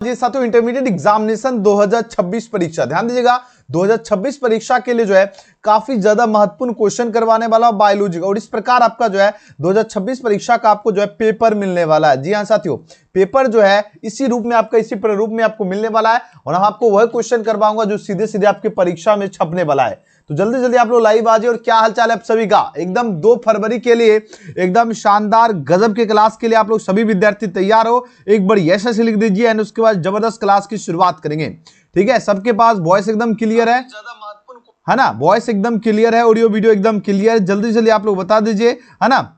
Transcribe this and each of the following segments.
जी साथियों, intermediate examination 2026 परीक्षा, ध्यान दीजिएगा 2026 परीक्षा के लिए जो है काफी ज्यादा महत्वपूर्ण क्वेश्चन करवाने वाला बायोलॉजी का, और इस प्रकार आपका जो है 2026 परीक्षा का आपको जो है पेपर मिलने वाला है। जी हाँ साथियों, पेपर जो है इसी रूप में आपका, इसी प्रारूप में आपको मिलने वाला है, और हम आपको वह क्वेश्चन करवाऊंगा जो सीधे सीधे आपकी परीक्षा में छपने वाला है। तो जल्दी जल्दी आप लोग लाइव आ जाइए। और क्या हालचाल है आप सभी का? एकदम 2 फरवरी के लिए एकदम शानदार गजब के क्लास के लिए आप लोग सभी विद्यार्थी तैयार हो? एक बड़ी यस लिख दीजिए, एंड उसके बाद जबरदस्त क्लास की शुरुआत करेंगे। ठीक है, सबके पास वॉइस एकदम क्लियर है ना? वॉइस एकदम क्लियर है, ऑडियो वीडियो एकदम क्लियर है? जल्दी जल्दी आप लोग बता दीजिए, है ना?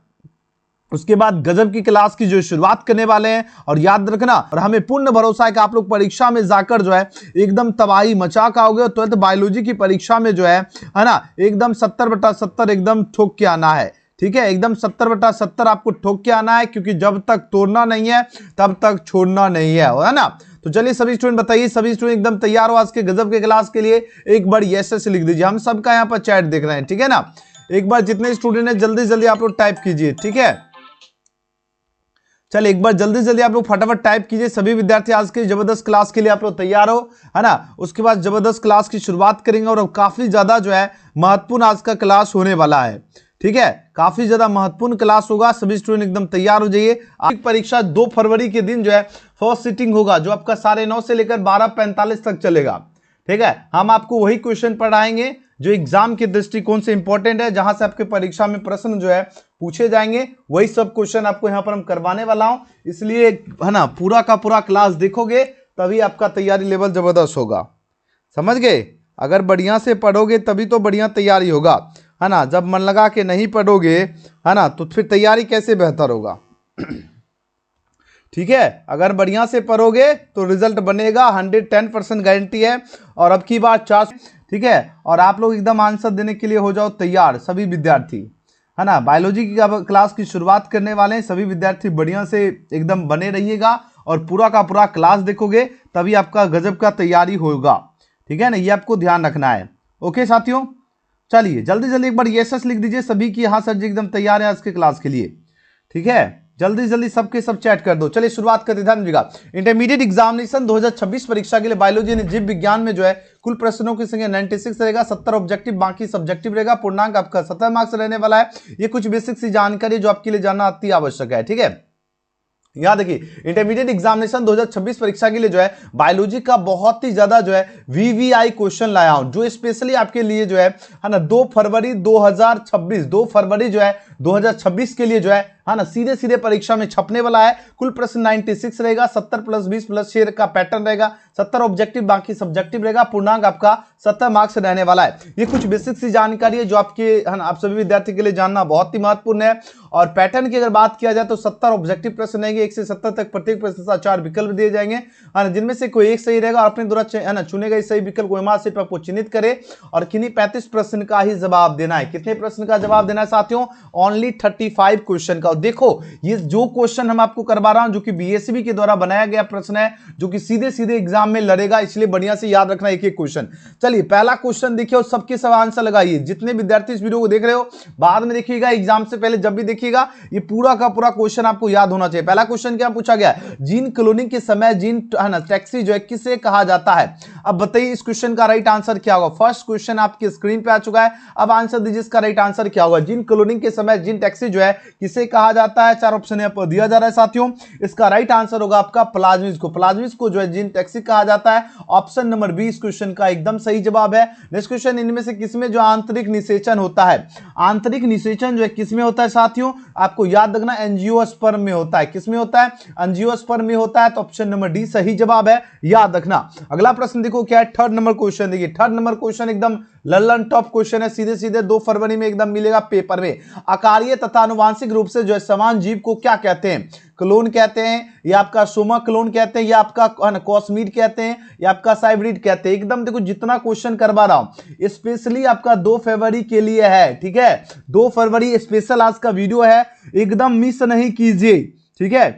उसके बाद गजब की क्लास की जो शुरुआत करने वाले हैं। और याद रखना, और हमें पूर्ण भरोसा है कि आप लोग परीक्षा में जाकर जो है एकदम तबाही मचा के आओगे। और 12th बायोलॉजी की परीक्षा में जो है ना, एकदम 70/70 एकदम ठोक के आना है। ठीक है, एकदम 70/70 आपको ठोक के आना है, क्योंकि जब तक तोड़ना नहीं है तब तक छोड़ना नहीं है ना? तो चलिए सभी स्टूडेंट बताइए, सभी स्टूडेंट एकदम तैयार हो आज के गजब के क्लास के लिए? एक बार यस लिख दीजिए, हम सबका यहाँ पर चैट देख रहे हैं। ठीक है ना? एक बार जितने स्टूडेंट है जल्दी जल्दी आप लोग टाइप कीजिए। ठीक है, चल एक बार जल्दी जल्दी आप लोग फटाफट टाइप कीजिए। सभी विद्यार्थी आज के जबरदस्त क्लास के लिए आप लोग तैयार हो, है ना? उसके बाद जबरदस्त क्लास की शुरुआत करेंगे, और काफी ज्यादा जो है महत्वपूर्ण आज का क्लास होने वाला है। ठीक है, काफी ज्यादा महत्वपूर्ण क्लास होगा। सभी स्टूडेंट एकदम तैयार हो जाइए। आज परीक्षा 2 फरवरी के दिन जो है फर्स्ट सिटिंग होगा, जो आपका 9:30 से लेकर 12:45 तक चलेगा। ठीक है, हम आपको वही क्वेश्चन पढ़ाएंगे जो एग्जाम के दृष्टिकोण से इंपॉर्टेंट है, जहां से आपके परीक्षा में प्रश्न जो है पूछे जाएंगे, वही सब क्वेश्चन आपको यहां पर हम करवाने वाला हूं। इसलिए है ना, पूरा का पूरा क्लास देखोगे तभी आपका तैयारी लेवल जबरदस्त होगा। समझ गए? अगर बढ़िया से पढ़ोगे तभी तो बढ़िया तैयारी होगा, है ना? जब मन लगा के नहीं पढ़ोगे, है ना, तो फिर तैयारी कैसे बेहतर होगा? ठीक है, अगर बढ़िया से पढ़ोगे तो रिजल्ट बनेगा, 110% गारंटी है। और अब की बात 4, ठीक है, और आप लोग एकदम आंसर देने के लिए हो जाओ तैयार सभी विद्यार्थी, है ना? बायोलॉजी की क्लास की शुरुआत करने वाले हैं। सभी विद्यार्थी बढ़िया से एकदम बने रहिएगा, और पूरा का पूरा क्लास देखोगे तभी आपका गजब का तैयारी होगा। ठीक है ना, ये आपको ध्यान रखना है। ओके साथियों, चलिए जल्दी जल्दी एक बार यस लिख दीजिए सभी की, हाँ सर जी एकदम तैयार है आज के क्लास के लिए। ठीक है, जल्दी जल्दी सबके सब चैट कर दो। चलिए शुरुआत करते, ध्यान दीजिएगा। इंटरमीडिएट एग्जामिनेशन 2026 परीक्षा के लिए बायोलॉजी यानी जीव विज्ञान में जो है कुल प्रश्नों की संख्या 96 रहेगा, 70 ऑब्जेक्टिव, बाकी सब्जेक्टिव रहेगा। पूर्णांक आपका 70 मार्क्स रहने वाला है। ये कुछ बेसिक सी जानकारी जो आपके लिए जानना अति आवश्यक है। ठीक है, याद देखिए, इंटरमीडिएट एग्जामिनेशन 2026 परीक्षा के लिए जो है बायोलॉजी का बहुत ही ज्यादा जो है वीवीआई क्वेश्चन लाया हूं, जो स्पेशली आपके लिए जो है ना 2 फरवरी 2026, 2 फरवरी जो है 2026 के लिए जो है ना सीधे सीधे परीक्षा में छपने वाला है। कुल प्रश्न 96 रहेगा, 70 + 20 + 6 का पैटर्न रहेगा, 70 ऑब्जेक्टिव, बाकी सब्जेक्टिव रहेगा। पूर्णांक आपका 70 मार्क्स रहने वाला है। ये कुछ बेसिक सी जानकारी है जो आपके, है ना, आप सभी विद्यार्थी के लिए जानना बहुत ही महत्वपूर्ण है। और पैटर्न की अगर बात किया जाए तो 70 ऑब्जेक्टिव प्रश्न रहेंगे, 1 से 70 तक, प्रत्येक प्रश्न से 4 विकल्प दिए जाएंगे, जिनमें से कोई एक सही रहेगा, और अपने द्वारा है ना चुने गए सही विकल्प को एमआर सीट पर आपको चिन्हित करे, और किन्हीं 35 प्रश्न का ही जवाब देना है। कितने प्रश्न का जवाब देना है साथियों? ओनली 35 क्वेश्चन का। देखो, ये जो क्वेश्चन हम आपको करवा रहा हूं, जो कि बीएसबी के द्वारा बनाया गया प्रश्न है, जो कि सीधे सीधे एग्जाम में लड़ेगा, इसलिए बढ़िया से याद रखना एक एक क्वेश्चन। चलिए पहला क्वेश्चन देखिए, और सबके सब आंसर लगाइए। जितने विद्यार्थी इस वीडियो को देख रहे हो, बाद में देखिएगा, एग्जाम से पहले जब भी देखिएगा, ये पूरा का पूरा क्वेश्चन आपको याद होना चाहिए। पहला क्वेश्चन क्या पूछा गया? जीन क्लोनिंग के समय जीन, है ना, टैक्सी जो है किसे कहा जाता है? अब बताइए इस क्वेश्चन का राइट आंसर क्या होगा? फर्स्ट क्वेश्चन आपकी स्क्रीन पे आ चुका है, अब आंसर दीजिए इसका राइट आंसर क्या होगा? जीन क्लोनिंग के समय जीन टैक्सी जो है किसे कहा जाता है? 4 ऑप्शन यहां पर दिया जा रहा है साथियों। इसका राइट आंसर होगा आपका प्लाज्मिड्स को। प्लाज्मिड्स को जो है जीन टैक्सी कहा जाता है। ऑप्शन नंबर बी इस क्वेश्चन का एकदम सही जवाब है। नेक्स्ट क्वेश्चन, इनमें से किसमें जो आंतरिक निषेचन होता है? आंतरिक निषेचन जो है किसमें होता है साथियों? आपको याद रखना, एंजियोस्पर्म में होता है। किसमें होता है? एंजियोस्पर्म में होता है। तो ऑप्शन नंबर डी सही जवाब है, याद रखना। अगला प्रश्न देखो क्या है, थर्ड नंबर क्वेश्चन देखिए। थर्ड नंबर क्वेश्चन एकदम लल्लन टॉप क्वेश्चन है, सीधे सीधे 2 फरवरी में एकदम मिलेगा पेपर में। आकारीय तथा अनुवांशिक रूप से जो है समान जीव को क्या कहते हैं? क्लोन कहते हैं, या आपका सोमा क्लोन कहते हैं, या आपका कॉस्मिड कहते हैं, या आपका साइब्रिड कहते हैं। एकदम देखो, जितना क्वेश्चन करवा रहा हूं स्पेशली आपका 2 फरवरी के लिए है। ठीक है, 2 फरवरी स्पेशल आज का वीडियो है, एकदम मिस नहीं कीजिए। ठीक है,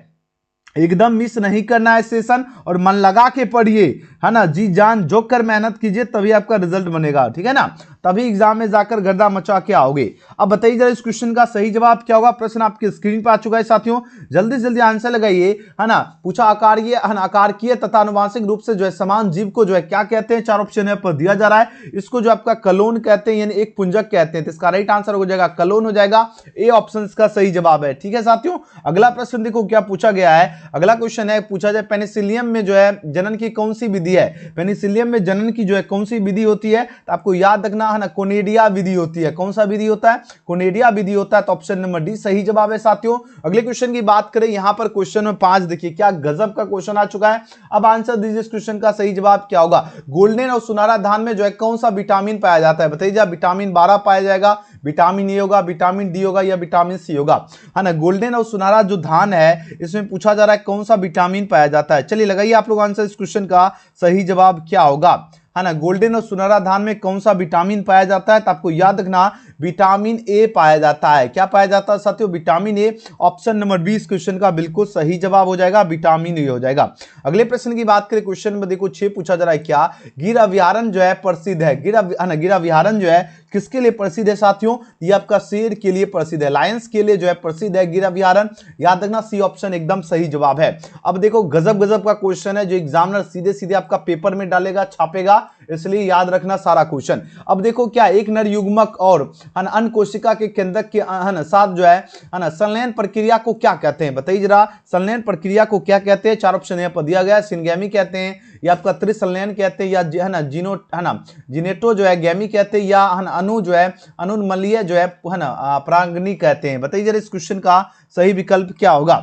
एकदम मिस नहीं करना है सेशन, और मन लगा के पढ़िए, है ना, जी जान जोक कर मेहनत कीजिए, तभी आपका रिजल्ट बनेगा, ठीक है ना, तभी एग्जाम में जाकर गर्दा मचा के आओगे। अब बताइए जरा इस क्वेश्चन का सही जवाब क्या होगा। प्रश्न आपके स्क्रीन पर आ चुका है साथियों, जल्दी से जल्दी आंसर लगाइए, है ना। पूछा आकारीय, है ना, आकारकीय तथा अनुवांशिक रूप से जो है समान जीव को जो है क्या कहते हैं, 4 ऑप्शन यहाँ पर दिया जा रहा है। इसको जो आपका कलोन कहते हैं, यानी एक पुंजक कहते हैं, तो इसका राइट आंसर हो जाएगा कलोन हो जाएगा, ए ऑप्शन का सही जवाब है, ठीक है साथियों। अगला प्रश्न देखो क्या पूछा गया है। अगला क्वेश्चन है, पूछा जाए पेनिसिलियम में जो है जनन की कौन सी विधि है, पेनिसिलियम में जनन की जो है कौन सी विधि होती है, तो आपको याद रखना है ना, कोनेडिया विधि होती है। कौन सा विधि होता है, कोनेडिया विधि होता है, तो ऑप्शन नंबर डी सही जवाब है साथियों। अगले क्वेश्चन की बात करें, यहां पर क्वेश्चन में 5 देखिए क्या गजब का क्वेश्चन आ चुका है। अब आंसर दीजिए इस क्वेश्चन का सही जवाब क्या होगा। गोल्डन और सुनहरा धान में जो है कौन सा विटामिन पाया जाता है, बताइए। विटामिन 12 पाया जाएगा, विटामिन ए होगा, विटामिन डी होगा, या विटामिन सी होगा, है ना। गोल्डन और सुनहरा जो धान है इसमें पूछा जा रहा है कौन सा विटामिन पाया जाता है। चलिए लगाइए आप लोग आंसर इस क्वेश्चन का सही जवाब क्या होगा, है ना। गोल्डन और सुनहरा धान में कौन सा विटामिन पाया जाता है, तो आपको याद रखना विटामिन ए पाया जाता है। क्या पाया जाता है साथियों, vitamin A. Option number 20 question का बिल्कुल सही जवाब हो जाएगा, विटामिन ए हो जाएगा। अगले प्रश्न की बात करें, क्वेश्चन में देखो 6 पूछा जा रहा है क्या गिर अभ्यारण्य जो है प्रसिद्ध है, गिर अभ्यारण्य जो है किसके लिए प्रसिद्ध है साथियों, ये आपका शेर के लिए प्रसिद्ध है, लायंस के लिए जो है प्रसिद्ध है गिर अभ्यारण्य। याद रखना सी ऑप्शन एकदम सही जवाब है। अब देखो गजब गजब का क्वेश्चन है जो एग्जामिनर सीधे सीधे आपका पेपर में डालेगा, छापेगा, इसलिए याद रखना सारा क्वेश्चन। अब देखो क्या एक नर युग्मक और अन्य कोशिका के केंद्रक के साथ जो है ना संलयन प्रक्रिया को क्या कहते हैं, बताइए जरा। संलयन प्रक्रिया को क्या कहते हैं, 4 ऑप्शन यहाँ पर दिया गया है। सिनगैमी कहते हैं, या आपका त्रिसंलयन कहते हैं, या है ना जीनो, है ना जिनेटो जो है गैमी कहते हैं, या अनु जो है अनुन्मलीय जो है ना परागनी कहते हैं। बताइए जरा इस क्वेश्चन का सही विकल्प क्या होगा,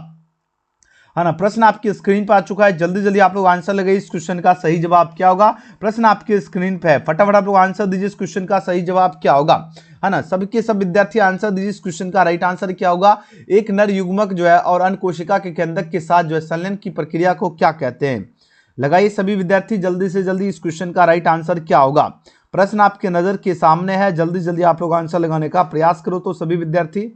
है ना। प्रश्न आपकी स्क्रीन पर आ चुका है, जल्दी जल्दी आप लोग आंसर लगाइए इस क्वेश्चन का सही जवाब क्या होगा। प्रश्न आपके स्क्रीन पे है, फटाफट आप लोग आंसर दीजिए इस क्वेश्चन का सही जवाब क्या होगा, है ना। सबके सब विद्यार्थी आंसर दीजिए इस क्वेश्चन का राइट आंसर क्या होगा। एक नर युग्मक जो है और अन्य कोशिका के केंद्रक के साथ जो है संलयन की प्रक्रिया को क्या कहते हैं। लगाइए सभी विद्यार्थी जल्दी से जल्दी इस क्वेश्चन का राइट आंसर क्या होगा। प्रश्न आपके नजर के सामने है, जल्दी जल्दी आप लोग आंसर लगाने का प्रयास करो तो सभी विद्यार्थी।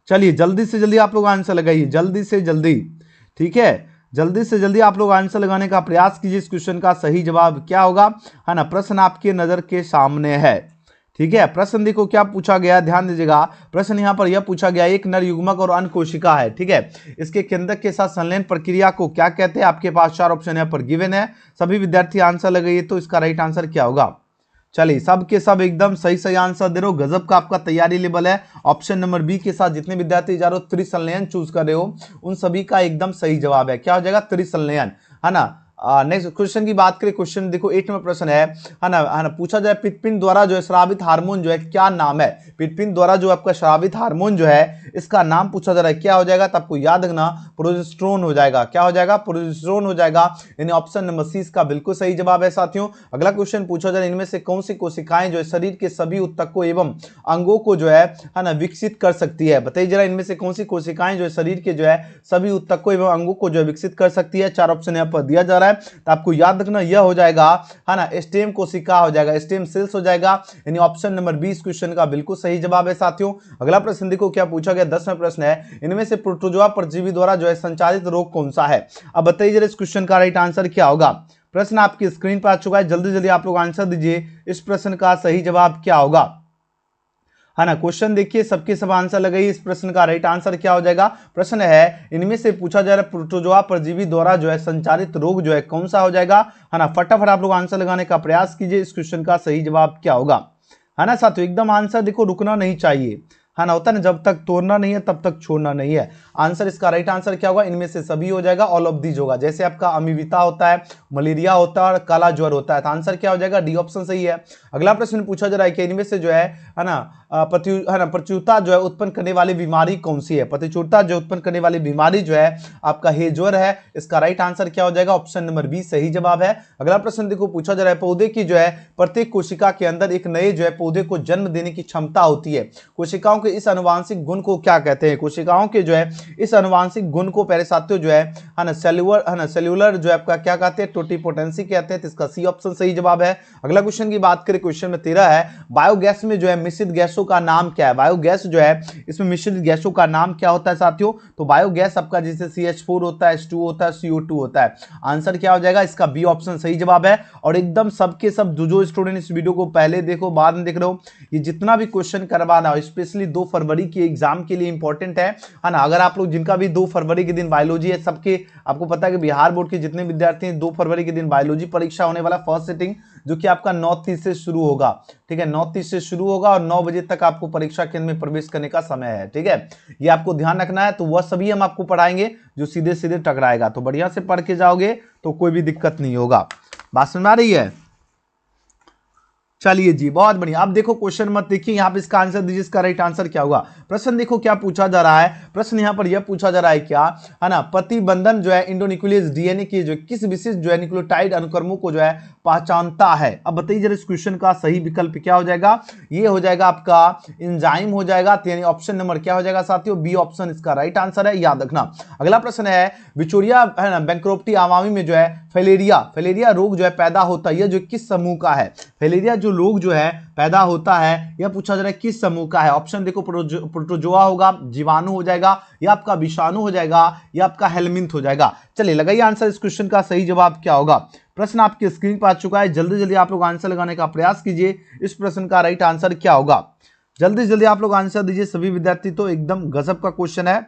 चलिए जल्दी से जल्दी आप लोग आंसर लगाइए, जल्दी से जल्दी, ठीक है, जल्दी से जल्दी आप लोग आंसर लगाने का प्रयास कीजिए इस क्वेश्चन का सही जवाब क्या होगा, है ना। प्रश्न आपके नजर के सामने है, ठीक है। प्रश्न देखो क्या पूछा गया, ध्यान दीजिएगा। प्रश्न यहां पर यह पूछा गया एक नर युग्मक और अन्य कोशिका है, ठीक है, इसके केंद्रक के साथ संलयन प्रक्रिया को क्या कहते हैं। आपके पास 4 ऑप्शन यहाँ पर गिवन है, सभी विद्यार्थी आंसर लगाइए तो इसका राइट आंसर क्या होगा। चलिए सब के सब एकदम सही सही आंसर दे रहे हो, गजब का आपका तैयारी लेवल है। ऑप्शन नंबर बी के साथ जितने विद्यार्थी जा रहे हो त्रिसंलयन चूज कर रहे हो, उन सभी का एकदम सही जवाब है, क्या हो जाएगा, त्रिसंलयन, है ना। नेक्स्ट क्वेश्चन की बात करें, क्वेश्चन देखो 8 नंबर प्रश्न है ना, पूछा जाए पित्तपिंड द्वारा जो है स्रावित हार्मोन जो है क्या नाम है। पित्तपिंड द्वारा जो आपका स्रावित हार्मोन जो है इसका नाम पूछा जा रहा है, क्या हो जाएगा, तो आपको याद रखना प्रोजेस्टेरोन हो जाएगा। क्या हो जाएगा, प्रोजेस्टेरोन हो जाएगा, यानी ऑप्शन नंबर सी इसका बिल्कुल सही जवाब है साथियों। अगला क्वेश्चन पूछा जाए इनमें से कौन सी कोशिकाएं जो है शरीर के सभी ऊतकों एवं अंगों को जो है ना विकसित कर सकती है। बताइए जरा इनमें से कौन सी कोशिकाएं जो है शरीर के जो है सभी ऊतकों एवं अंगों को जो है विकसित कर सकती है। 4 ऑप्शन यहाँ पर दिया जा रहा है, तो आपको याद रखना यह हो जाएगा, है ना, स्टेम कोशिका हो जाएगा, स्टेम सेल्स हो जाएगा, यानी ऑप्शन नंबर 20 क्वेश्चन का बिल्कुल सही जवाब है साथियों। अगला प्रश्न देखो क्या पूछा गया, 10वां प्रश्न है इनमें से प्रोटोजोआ परजीवी द्वारा जो है संचालित रोग कौन सा है। अब बताइए जरा इस क्वेश्चन का राइट आंसर क्या होगा। प्रश्न आपकी स्क्रीन पर आ चुका है, जल्दी जल्दी आप लोग आंसर दीजिए इस प्रश्न का सही जवाब क्या होगा, है ना। क्वेश्चन देखिए सबके सब आंसर लगाइए, इस प्रश्न का राइट आंसर क्या हो जाएगा। प्रश्न है इनमें से पूछा जा रहा है प्रोटोजोआ परजीवी द्वारा जो है संचालित रोग जो है कौन सा हो जाएगा, है ना। फटाफट आप लोग आंसर लगाने का प्रयास कीजिए, इस क्वेश्चन का सही जवाब क्या होगा, है ना साथियों। एकदम आंसर देखो रुकना नहीं चाहिए, है ना, होता है ना, जब तक तोड़ना नहीं है तब तक छोड़ना नहीं है। आंसर इसका राइट आंसर क्या होगा, इनमें से सभी हो जाएगा, ऑल ऑफ दीज होगा। जैसे आपका अमीविता होता है, मलेरिया होता है और काला ज्वर होता है, तो आंसर क्या हो जाएगा, डी ऑप्शन सही है। अगला प्रश्न पूछा जा रहा है कि इनमें से जो है ना प्रचुरता जो है उत्पन्न करने वाली बीमारी कौन सी है। प्रचुरता जो उत्पन्न करने वाली बीमारी जो है आपका हेजवर है, इसका राइट आंसर क्या हो जाएगा, ऑप्शन नंबर बी सही जवाब है। अगला प्रश्न देखो पूछा जा रहा है पौधे की जो है प्रत्येक कोशिका के अंदर एक नए जो है पौधे को जन्म देने की क्षमता होती है। कोशिकाओं के के इस अनुवांशिक गुण को क्या कहते हैं? कोशिकाओं के जो है इस अनुवांशिक गुण को प्यारे साथियों जो है ना सेल्यूलर जो है आपका क्या कहते हैं? टोटिपोटेंसी कहते हैं। तो इसका सी ऑप्शन सही जवाब है। अगला क्वेश्चन की बात करें, क्वेश्चन में 13 है, बायोगैस में जो है मिश्रित गैसों का नाम क्या है? बायोगैस जो है इसमें मिश्रित गैसों का नाम क्या होता है साथियों? तो बायोगैस आपका जैसे CH4 होता है, H2 होता है, CO2 होता है। आंसर क्या हो जाएगा? इसका बी ऑप्शन सही जवाब है। और एकदम सबके सब जो स्टूडेंट इस वीडियो को पहले देखो बाद में देख रहे हो, ये जितना भी क्वेश्चन करवाना हो स्पेशली 2 फरवरी के एग्जाम के लिए इंपॉर्टेंट है ना। अगर आप लोग जिनका भी 2 फरवरी के दिन बायोलॉजी है, सबके आपको पता है कि बिहार बोर्ड के जितने विद्यार्थी हैं 2 फरवरी के दिन बायोलॉजी परीक्षा होने वाला फर्स्ट सिटिंग, जो कि आपका 9:30 से शुरू होगा। ठीक है, 9:30 से शुरू होगा और 9 बजे तक आपको परीक्षा केंद्र में प्रवेश करने का समय है। ठीक है, ये आपको ध्यान रखना है। तो वह सभी हम आपको पढ़ाएंगे जो सीधे सीधे टकराएगा। तो बढ़िया से पढ़ के जाओगे तो कोई भी दिक्कत नहीं होगा। बात समझ में आ रही है? चलिए जी, बहुत बढ़िया। अब देखो क्वेश्चन मत देखिए, यहाँ पे इसका आंसर दीजिए। इसका राइट आंसर क्या होगा? प्रश्न देखो क्या पूछा जा रहा है। प्रश्न यहाँ पर यह पूछा जा रहा है क्या है ना, प्रतिबंधन जो है इंडोन्यूक्लियस डीएनए की जो किस विशिष्ट जो है न्यूक्लियोटाइड अनुक्रमों को जो है पहचानता है? अब बताइए जरा इस क्वेश्चन का सही विकल्प क्या हो जाएगा? ये हो जाएगा आपका एंजाइम हो जाएगा। यानी ऑप्शन नंबर क्या हो जाएगा साथियों? बी ऑप्शन इसका राइट आंसर है, याद रखना। अगला प्रश्न है, विक्टोरिया है ना बैंक्रप्टी आवामी में जो है फैलेरिया रोग जो है पैदा होता है, यह जो किस समूह का है? फैलेरिया जो रोग जो है पैदा होता है, यह पूछा जा रहा है किस समूह का है? ऑप्शन देखो, प्रोटोजोआ होगा, जीवाणु हो जाएगा, या आपका विषाणु हो जाएगा, या आपका हेलमिंथ हो जाएगा। चलिए लगाइए आंसर। इस क्वेश्चन का सही जवाब क्या होगा? प्रश्न आपकी स्क्रीन पर आ चुका है। जल्दी जल्दी आप लोग आंसर लगाने का प्रयास कीजिए। इस प्रश्न का राइट आंसर क्या होगा? जल्दी जल्दी आप लोग आंसर दीजिए सभी विद्यार्थी। तो एकदम गजब का क्वेश्चन है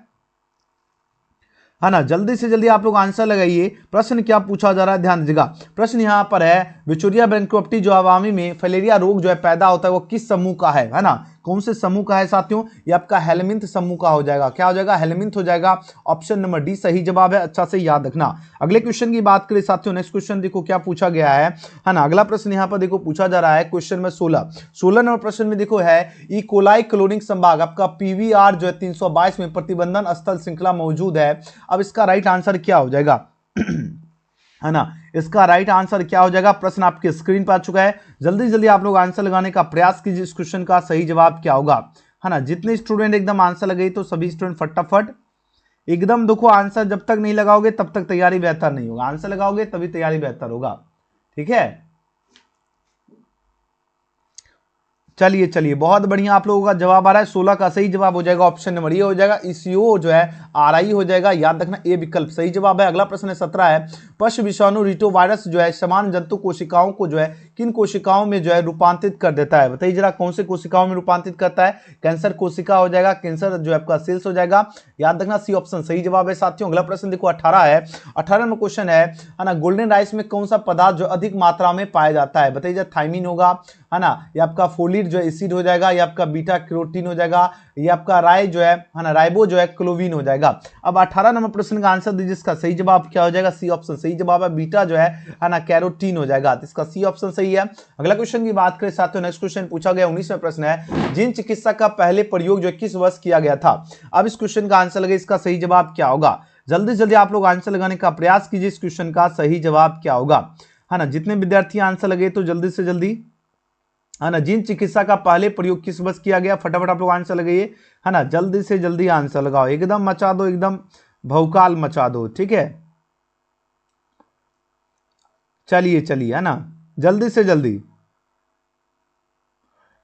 ना। जल्दी से जल्दी आप लोग आंसर लगाइए। प्रश्न क्या पूछा जा रहा है, ध्यान दीजिएगा। प्रश्न यहाँ पर है, विक्टोरिया बैंक्रप्टी जो आवामी में फैलेरिया रोग जो है पैदा होता है वो किस समूह का है ना? कौन से समूह का है साथियों? ये आपका हेलमिंथ समूह का हो जाएगा। क्या हो जाएगा? हेलमिंथ हो जाएगा। ऑप्शन नंबर डी सही जवाब है। अच्छा से याद रखना। अगले क्वेश्चन की बात करें साथियों, नेक्स्ट क्वेश्चन देखो क्या पूछा गया है ना। अगला प्रश्न यहाँ पर देखो पूछा जा रहा है क्वेश्चन में 16 नंबर प्रश्न में देखो है, ई कोलाई क्लोनिक संभाग आपका PVR जो है 322 में प्रतिबंधन स्थल श्रृंखला मौजूद है। अब इसका राइट आंसर क्या हो जाएगा? है ना, इसका राइट आंसर क्या हो जाएगा? प्रश्न आपके स्क्रीन पर आ चुका है। जल्दी जल्दी आप लोग आंसर लगाने का प्रयास कीजिए। इस क्वेश्चन का सही जवाब क्या होगा? है ना, जितने स्टूडेंट एकदम आंसर लगाइए तो सभी स्टूडेंट फटाफट एकदम देखो आंसर जब तक नहीं लगाओगे तब तक तैयारी बेहतर नहीं होगा। आंसर लगाओगे तभी तैयारी बेहतर होगा। ठीक है, चलिए चलिए बहुत बढ़िया, आप लोगों का जवाब आ रहा है। 16 का सही जवाब हो जाएगा ऑप्शन नंबर ये हो जाएगा, ईसीओ जो है RI हो जाएगा। याद रखना ए विकल्प सही जवाब है। अगला प्रश्न है 17 है, पशु विषाणु रिटोवायरस जो है समान जंतु कोशिकाओं को जो है किन कोशिकाओं में जो है रूपांतरित कर देता है? बताइए जरा कौन से कोशिकाओं में रूपांतरित करता है? कैंसर कोशिका हो जाएगा, कैंसर जो है आपका सेल्स हो जाएगा। याद रखना सी ऑप्शन सही जवाब है साथियों। अगला प्रश्न देखो 18 है। 18 में क्वेश्चन है ना, गोल्डन राइस में कौन सा पदार्थ जो अधिक मात्रा में पाया जाता है? बताइए थाइमिन होगा, है ना, ये आपका फोलिक जो है एसिड हो जाएगा, ये आपका बीटा कैरोटीन हो जाएगा, ये आपका राय जो है ना राइबो जो है क्लोविन हो जाएगा। अब 18 नंबर प्रश्न का आंसर दीजिए। इसका सही जवाब क्या हो जाएगा? सी ऑप्शन सही जवाब है, बीटा जो है ना कैरोटीन हो जाएगा। तो इसका सी ऑप्शन सही है। अगला क्वेश्चन की बात करें साथियों, नेक्स्ट क्वेश्चन पूछा गया 19वां प्रश्न है, जिन चिकित्सा का पहले प्रयोग जो किस वर्ष किया गया था? अब इस क्वेश्चन का आंसर लगे, इसका सही जवाब क्या होगा? जल्दी जल्दी आप लोग आंसर लगाने का प्रयास कीजिए। इस क्वेश्चन का सही जवाब क्या होगा? है ना, जितने विद्यार्थी आंसर लगे तो जल्दी से जल्दी, है ना, जिन चिकित्सा का पहले प्रयोग किस वर्ष किया गया? फटाफट आप लोग आंसर लगाइए। है ना, जल्दी से जल्दी आंसर लगाओ, एकदम मचा दो, एकदम भौकाल मचा दो। ठीक है, चलिए चलिए, है ना, जल्दी से जल्दी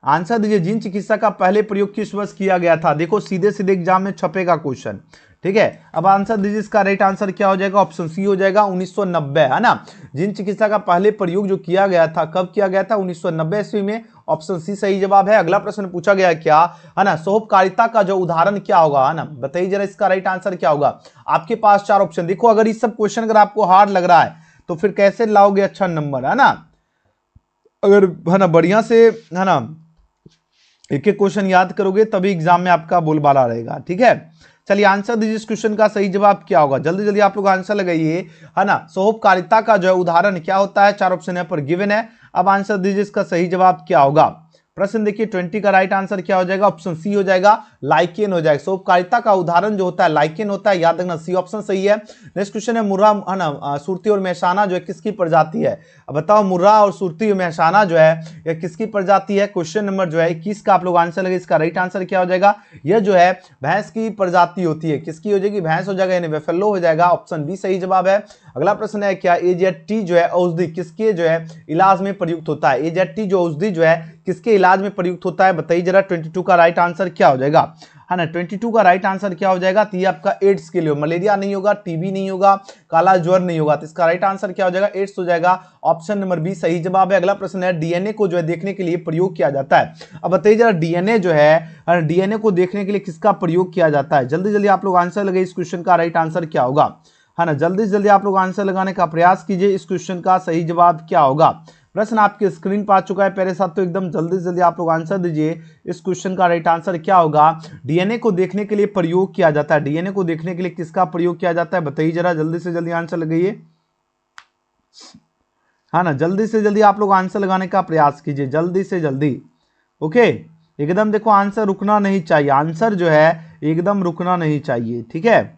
आंसर दीजिए। जिन चिकित्सा का पहले प्रयोग किस वर्ष किया गया था? देखो सीधे सीधे एग्जाम में छपेगा क्वेश्चन। ठीक है, अब आंसर दीजिए। इसका राइट आंसर क्या हो जाएगा? ऑप्शन सी हो जाएगा 1990, है ना। जिन चिकित्सा का पहले प्रयोग जो किया गया था, कब किया गया था? 1990 ईस्वी में। ऑप्शन सी सही जवाब है। अगला प्रश्न पूछा गया क्या, है ना, सोपकारिता का जो उदाहरण क्या होगा? है ना, बताइए जरा इसका राइट आंसर क्या होगा? आपके पास 4 ऑप्शन। देखो अगर इस सब क्वेश्चन अगर आपको हार्ड लग रहा है तो फिर कैसे लाओगे अच्छा नंबर, है ना। अगर है ना बढ़िया से, है ना, एक एक क्वेश्चन याद करोगे तभी एग्जाम में आपका बोलबाला रहेगा। ठीक है, चलिए आंसर दीजिए। इस क्वेश्चन का सही जवाब क्या होगा? जल्दी जल्दी आप लोग आंसर लगाइए। है ना, सोपकारिता का जो है उदाहरण क्या होता है? 4 ऑप्शन यहाँ पर गिवन है। अब आंसर दीजिए, इसका सही जवाब क्या होगा? प्रश्न देखिए 20 का राइट आंसर क्या हो जाएगा, ऑप्शन सी हो जाएगा, लाइकेन हो जाएगा। सोपकारिता का उदाहरण जो होता है लाइकेन होता है, याद रखना सी ऑप्शन सही है। नेक्स्ट क्वेश्चन है मुर्रा है ना सुरती और मेहसाना जो है किसकी प्रजाति है। अब बताओ मुर्रा और सुरती और मेहसाना जो है यह किसकी प्रजाति है। क्वेश्चन नंबर जो है 21 का आप लोग आंसर लगे, इसका राइट आंसर क्या हो जाएगा, यह जो है भैंस की प्रजाति होती है। किसकी हो जाएगी, भैंस हो जाएगा, यानी बेफेलो हो जाएगा, ऑप्शन बी सही जवाब है। अगला प्रश्न है क्या AZT जो है औषधि किसके जो है इलाज में प्रयुक्त होता है। AZT जो औषधि जो है किसके इलाज में प्रयुक्त होता है, बताइए जरा। 22 का राइट आंसर क्या हो जाएगा, है ना। 22 का राइट आंसर क्या हो जाएगा, तो ये आपका एड्स के लिए, मलेरिया नहीं होगा, टीबी नहीं होगा, काला ज्वर नहीं होगा, तो इसका राइट आंसर क्या हो जाएगा, एड्स हो जाएगा, ऑप्शन नंबर बी सही जवाब है। अगला प्रश्न है डीएनए को जो है देखने के लिए प्रयोग किया जाता है। अब बताइए जरा डीएनए जो है डीएनए को देखने के लिए किसका प्रयोग किया जाता है। जल्दी जल्दी आप लोग आंसर लगे, इस क्वेश्चन का राइट आंसर क्या होगा, है ना। जल्दी से जल्दी आप लोग आंसर लगाने का प्रयास कीजिए, इस क्वेश्चन का सही जवाब क्या होगा। प्रश्न आपके स्क्रीन पर आ चुका है मेरे साथ, तो एकदम जल्दी से जल्दी आप लोग आंसर दीजिए, इस क्वेश्चन का राइट आंसर क्या होगा। डीएनए को देखने के लिए प्रयोग किया जाता है, डीएनए को देखने के लिए किसका प्रयोग किया जाता है, बताइए जरा, जल्दी से जल्दी आंसर लगाइए, है ना। जल्दी से जल्दी आप लोग आंसर लगाने का प्रयास कीजिए, जल्दी से जल्दी। ओके, एकदम देखो आंसर रुकना नहीं चाहिए, आंसर जो है एकदम रुकना नहीं चाहिए, ठीक है।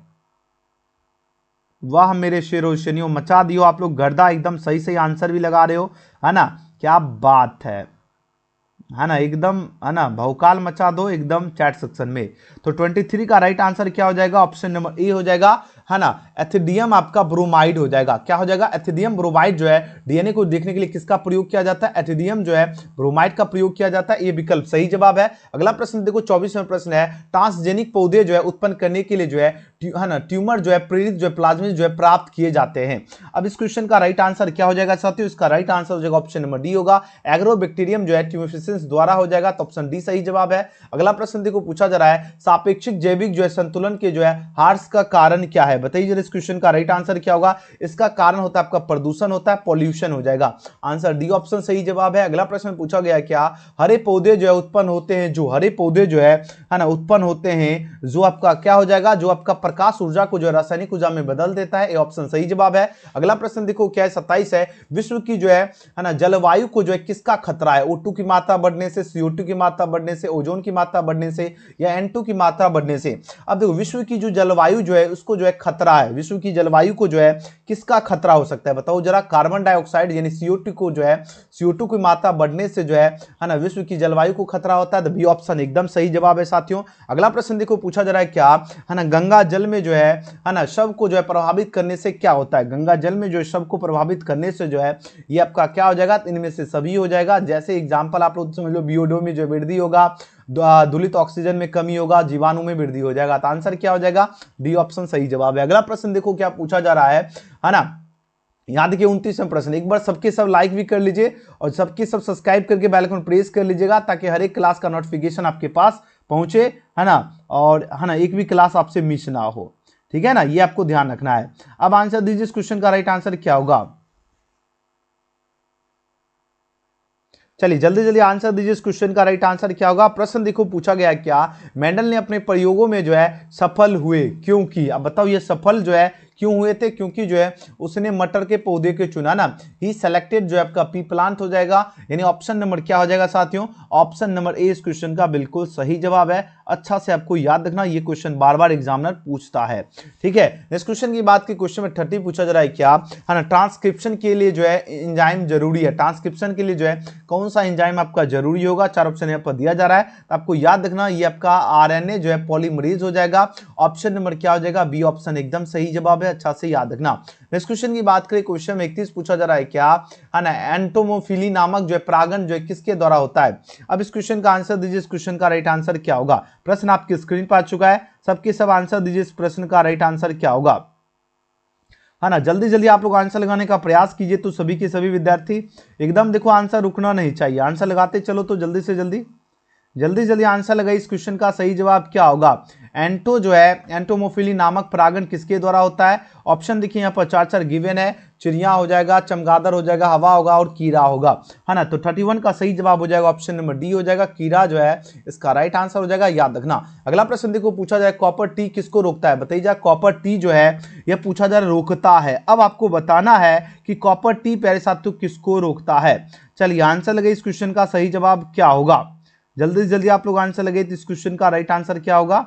वाह मेरे शेरों शेनियों, मचा दियो आप लोग गर्दा, एकदम सही सही आंसर भी लगा रहे हो, है ना, क्या बात है ना, एकदम, है ना, भौकाल मचा दो एकदम चैट सेक्शन में। तो 23 का राइट आंसर क्या हो जाएगा, ऑप्शन नंबर ए हो जाएगा, है ना। एथिडियम आपका ब्रोमाइड हो जाएगा, क्या हो जाएगा, एथिडियम ब्रोमाइड जो है डीएनए को देखने के लिए किसका प्रयोग किया जाता है, एथिडियम जो है ब्रोमाइड का प्रयोग किया जाता है, ये विकल्प सही जवाब है। अगला प्रश्न देखो 24वां प्रश्न है, ट्रांसजेनिक पौधे जो है उत्पन्न करने के लिए जो है ना ट्यूमर जो है प्रेरित जो है प्लाज्मिड जो है प्राप्त किए जाते हैं। अब इस क्वेश्चन का राइट आंसर क्या हो जाएगा साथियों, इसका राइट आंसर हो जाएगा ऑप्शन नंबर डी होगा, एग्रोबैक्टीरियम जो है ट्यूमोफिसेंस द्वारा हो जाएगा, तो ऑप्शन डी सही जवाब है। अगला प्रश्न देखो पूछा जा रहा है, सापेक्षिक जैविक जो है संतुलन के जो है हार्स का कारण क्या है, बताइए जरा, इस क्वेश्चन का राइट आंसर क्या होगा। इसका कारण होता है आपका प्रदूषण होता है, पॉल्यूशन हो जाएगा, आंसर डी ऑप्शन सही जवाब है। अगला प्रश्न पूछा गया क्या, हरे पौधे जो है उत्पन्न होते हैं, जो हरे पौधे जो है ना उत्पन्न होते हैं, जो आपका क्या हो जाएगा, जो आपका प्रकाश ऊर्जा को जो है रासायनिक ऊर्जा में बदल देता है, ये ऑप्शन सही जवाब है। अगला प्रश्न देखो क्या है 27 है, विश्व की जो है ना जलवायु को जो है किसका खतरा है, O2 की मात्रा बढ़ने से, CO2 की मात्रा बढ़ने से, ओजोन की मात्रा बढ़ने से, या N2 की मात्रा बढ़ने से। अब देखो विश्व की जो जलवायु जो है उसको जो है खतरा है, विश्व की जलवायु को जो है किसका खतरा हो सकता है, बताओ जरा। कार्बन डाइऑक्साइड यानी CO2 को जो है CO2 की मात्रा बढ़ने से जो है ना विश्व की जलवायु को खतरा होता है, तो बी ऑप्शन एकदम सही जवाब है साथियों। अगला प्रश्न देखो पूछा जा रहा है क्या, है ना, गंगा जल में जो है ना शव को जो है प्रभावित करने से क्या होता है, गंगा जल में जो है शव को प्रभावित करने से जो है ये आपका क्या हो जाएगा, इनमें से सभी हो जाएगा। जैसे एग्जांपल आप लोग समझ लो, बीओडो में जो वृद्धि होगा, धूलित ऑक्सीजन में कमी होगा, जीवाणु में वृद्धि हो जाएगा, तो आंसर क्या हो जाएगा, डी ऑप्शन सही जवाब है। अगला प्रश्न देखो क्या पूछा जा रहा है ना, याद देखिए 29वां प्रश्न, एक बार सबके सब लाइक भी कर लीजिए और सबके सब सब्सक्राइब करके बेल आइकन प्रेस कर लीजिएगा, ताकि हर एक क्लास का नोटिफिकेशन आपके पास पहुंचे, है ना, और है ना एक भी क्लास आपसे मिस ना हो, ठीक है ना, ये आपको ध्यान रखना है। अब आंसर दीजिए, इस क्वेश्चन का राइट आंसर क्या होगा, चलिए जल्दी जल्दी आंसर दीजिए, इस क्वेश्चन का राइट आंसर क्या होगा। प्रश्न देखो पूछा गया क्या, मेंडल ने अपने प्रयोगों में जो है सफल हुए क्योंकि, अब बताओ ये सफल जो है क्यों हुए थे, क्योंकि जो है उसने मटर के पौधे को चुना ना, ही सेलेक्टेड जो है आपका पी प्लांट हो जाएगा, यानी ऑप्शन नंबर क्या हो जाएगा साथियों, ऑप्शन नंबर ए इस क्वेश्चन का बिल्कुल सही जवाब है। अच्छा से आपको याद रखना, ये क्वेश्चन बार बार एग्जामिनर पूछता है, ठीक है। नेक्स्ट क्वेश्चन की बात की, क्वेश्चन में 30 पूछा जा रहा है क्या, है ना, ट्रांसक्रिप्शन के लिए जो है एंजाइम जरूरी है, ट्रांसक्रिप्शन के लिए जो है कौन सा एंजाइम आपका जरूरी होगा, 4 ऑप्शन यहाँ पर दिया जा रहा है, तो आपको याद रखना ये आपका आरएनए जो है पॉलीमरेज हो जाएगा, ऑप्शन नंबर क्या हो जाएगा, बी ऑप्शन एकदम सही जवाब है, अच्छा से याद रखना। नेक्स्ट क्वेश्चन की बात करें, क्वेश्चन में 31 पूछा जा रहा है क्या, है ना, एंटोमोफिली नामक जो है परागण जो है किसके द्वारा होता है। अब इस क्वेश्चन का आंसर दीजिए, इस क्वेश्चन का राइट आंसर क्या होगा। प्रश्न आपकी स्क्रीन पर आ चुका है, सबके सब आंसर दीजिए, इस प्रश्न का राइट आंसर क्या होगा, है ना। जल्दी जल्दी आप लोग आंसर लगाने का प्रयास कीजिए, तो सभी के सभी विद्यार्थी एकदम देखो आंसर रुकना नहीं चाहिए, आंसर लगाते चलो, तो जल्दी से जल्दी जल्दी जल्दी आंसर लगाइए, इस क्वेश्चन का सही जवाब क्या होगा। एंटो जो है एंटोमोफिली नामक परागण किसके द्वारा होता है। ऑप्शन देखिए यहाँ पर चार चार गिवन है, चिड़िया हो जाएगा, चमगादड़ हो जाएगा, हवा होगा और कीड़ा होगा, है ना। तो 31 का सही जवाब हो जाएगा ऑप्शन नंबर डी हो जाएगा, कीड़ा जो है इसका राइट आंसर हो जाएगा, याद रखना। अगला प्रश्न देखो पूछा जाए कॉपर टी किसको रोकता है, बताइए जाए कॉपर टी जो है यह पूछा जा रहा रोकता है। अब आपको बताना है कि कॉपर टी प्यारे साथियों किसको रोकता है। चलिए आंसर लगे, इस क्वेश्चन का सही जवाब क्या होगा। जल्दी जल्दी आप लोग आंसर लगे, तो इस क्वेश्चन का राइट आंसर क्या होगा।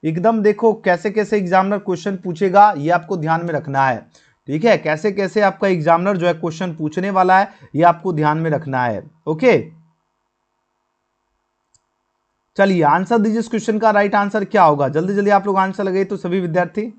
एकदम देखो कैसे कैसे एग्जामिनर क्वेश्चन पूछेगा ये आपको ध्यान में रखना है, ठीक है। कैसे कैसे आपका एग्जामिनर जो है क्वेश्चन पूछने वाला है ये आपको ध्यान में रखना है, ओके। चलिए आंसर दीजिए, इस क्वेश्चन का राइट आंसर क्या होगा। जल्दी जल्दी आप लोग आंसर लगे तो सभी विद्यार्थी।